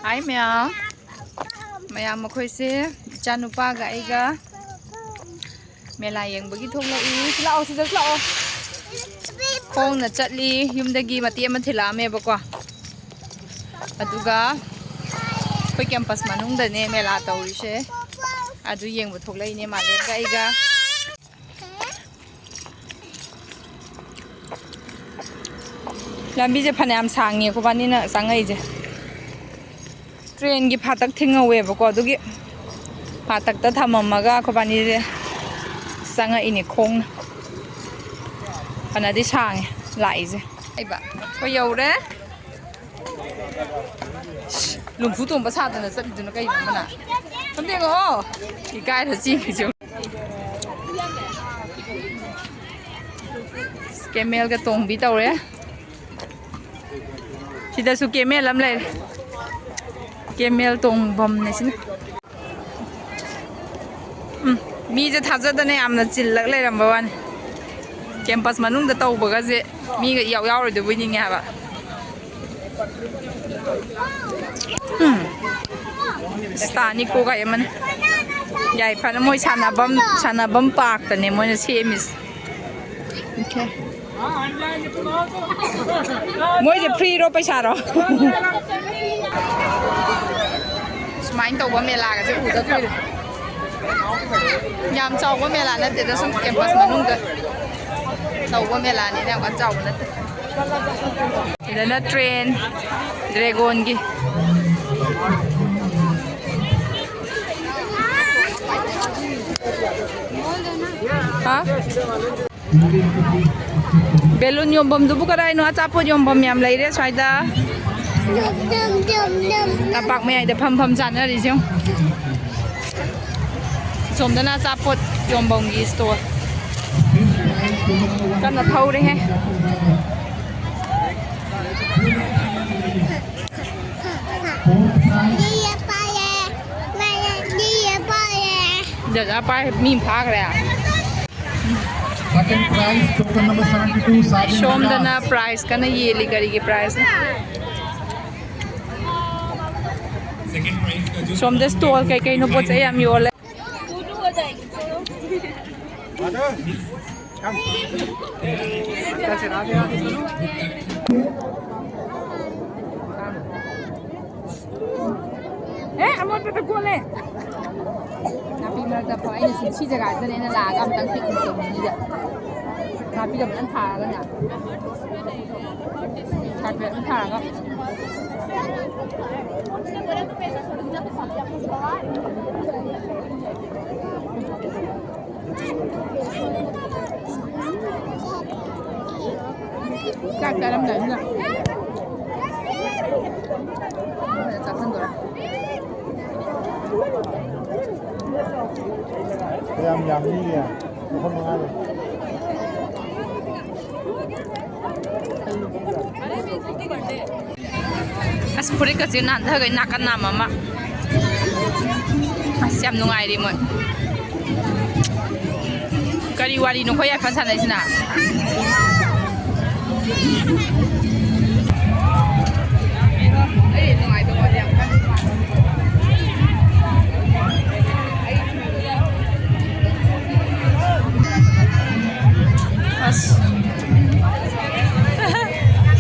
Hi ma'am. Maya makoise ichanupaga aiga mela yengbagi thoklai lao si lao khongna chatli yumdagi mati ama thilame bako aduga koi campus manungda ne mela tawrise adu yengbu thoklai ne malenga aiga lambi je phanam sangi ko bani na sangai je train की फाटक थिंगवेबको अदुगी फाटक थममगा खोबानी संग इने खोंग अनादि सांगे लाइजे आइबा को you're लुंफु तोंबा सादना चलिदुना कई मना समदेगो इकाय रसी जो केमेल का तोंबी तौरे सिदासु केमेल अम ले केमेल तोंबम नेसिन मी जे थाजदने यामना चिल्लक लेरंबा वान कैंपस मनुंग द तौबगा जे मी ग याव याव रदु बुनिंग हाबा स्टानी को गा यमन याय फन मोय सानाबम पार्क तने मोय सेमिस ओके मोय जे फ्री रो पैसा रो स्माइन तौबा मेला गा जे उदा थोय याम चावबा मेला नते द सम कैंपस मनुंग द तौबा मेला नि ने गा चाव नते इदना ट्रेन ड्रैगन की हाँ बेलून योंबम दुबु कराय नो अचापोत योंबम याम लैरे स्वाइदा तापाक मे आइदा फम फम जानरिजों सोमदना अचापोत योंबम की स्टोर कन्ना थौरे है जगह पाए मी भाग रहा सोमदना प्राइस कना ये लिगरी के प्राइस सोमद स्टॉल कई कई नो पोचे याम योले अमोट पे कोले नापी मरदा फाइन सी जगह दने ना लागा हम तंग पिक तो नहीं जा नापी का बन था ना काट पे था ना क्या करम नहीं ना yam ni ya không ngon rồi as puri ka chin nan thagai nakan na mama asyam nungai ri moi kari wari no khoya fan sanai sina ai nungai to ya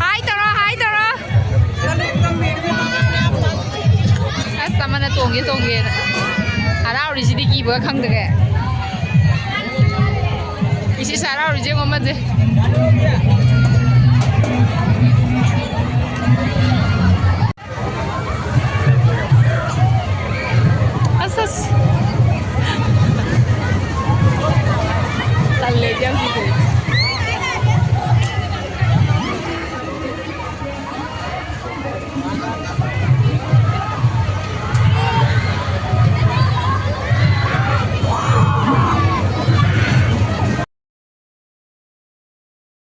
Hai taro as samana tongge ara ori sidi ki ba khang de ge isi sara ori je ngoma je